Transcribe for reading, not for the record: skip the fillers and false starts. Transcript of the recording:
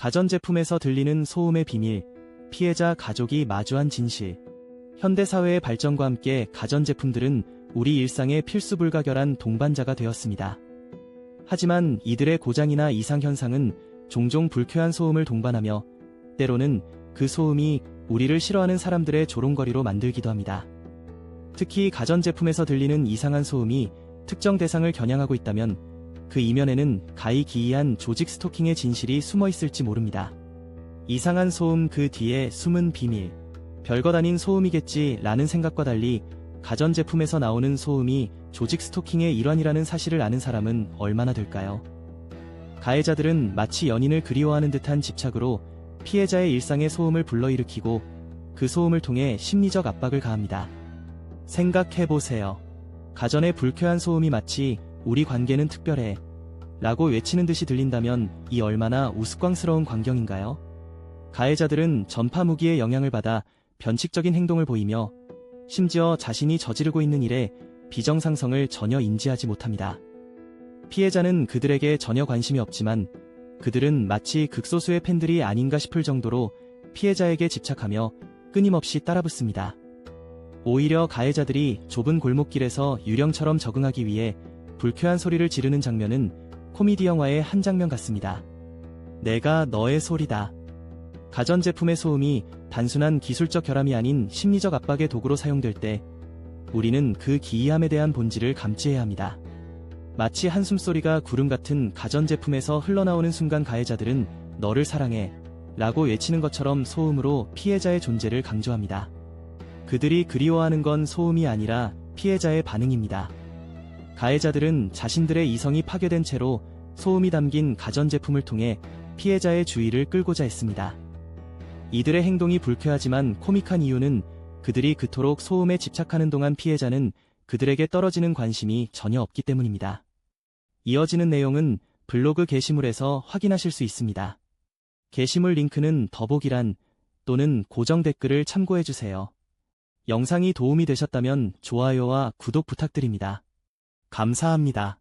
가전제품에서 들리는 소음의 비밀, 피해자 가족이 마주한 진실. 현대사회의 발전과 함께 가전제품들은 우리 일상의 필수 불가결한 동반자가 되었습니다. 하지만 이들의 고장이나 이상 현상은 종종 불쾌한 소음을 동반하며 때로는 그 소음이 우리를 싫어하는 사람들의 조롱거리로 만들기도 합니다. 특히 가전제품에서 들리는 이상한 소음이 특정 대상을 겨냥하고 있다면 그 이면에는 가히 기이한 조직 스토킹의 진실이 숨어 있을지 모릅니다. 이상한 소음 그 뒤에 숨은 비밀. 별것 아닌 소음이겠지 라는 생각과 달리 가전제품에서 나오는 소음이 조직 스토킹의 일환이라는 사실을 아는 사람은 얼마나 될까요? 가해자들은 마치 연인을 그리워하는 듯한 집착으로 피해자의 일상의 소음을 불러일으키고 그 소음을 통해 심리적 압박을 가합니다. 생각해보세요. 가전의 불쾌한 소음이 마치 우리 관계는 특별해 라고 외치는 듯이 들린다면 이 얼마나 우스꽝스러운 광경인가요? 가해자들은 전파 무기의 영향을 받아 변칙적인 행동을 보이며 심지어 자신이 저지르고 있는 일에 비정상성을 전혀 인지하지 못합니다. 피해자는 그들에게 전혀 관심이 없지만 그들은 마치 극소수의 팬들이 아닌가 싶을 정도로 피해자에게 집착하며 끊임없이 따라붙습니다. 오히려 가해자들이 좁은 골목길에서 유령처럼 적응하기 위해 불쾌한 소리를 지르는 장면은 코미디 영화의 한 장면 같습니다. 내가 너의 소리다. 가전제품의 소음이 단순한 기술적 결함이 아닌 심리적 압박의 도구로 사용될 때 우리는 그 기이함에 대한 본질을 감지해야 합니다. 마치 한숨소리가 구름 같은 가전제품에서 흘러나오는 순간 가해자들은 너를 사랑해 라고 외치는 것처럼 소음으로 피해자의 존재를 강조합니다. 그들이 그리워하는 건 소음이 아니라 피해자의 반응입니다. 가해자들은 자신들의 이성이 파괴된 채로 소음이 담긴 가전제품을 통해 피해자의 주의를 끌고자 했습니다. 이들의 행동이 불쾌하지만 코믹한 이유는 그들이 그토록 소음에 집착하는 동안 피해자는 그들에게 떨어지는 관심이 전혀 없기 때문입니다. 이어지는 내용은 블로그 게시물에서 확인하실 수 있습니다. 게시물 링크는 더보기란 또는 고정 댓글을 참고해주세요. 영상이 도움이 되셨다면 좋아요와 구독 부탁드립니다. 감사합니다.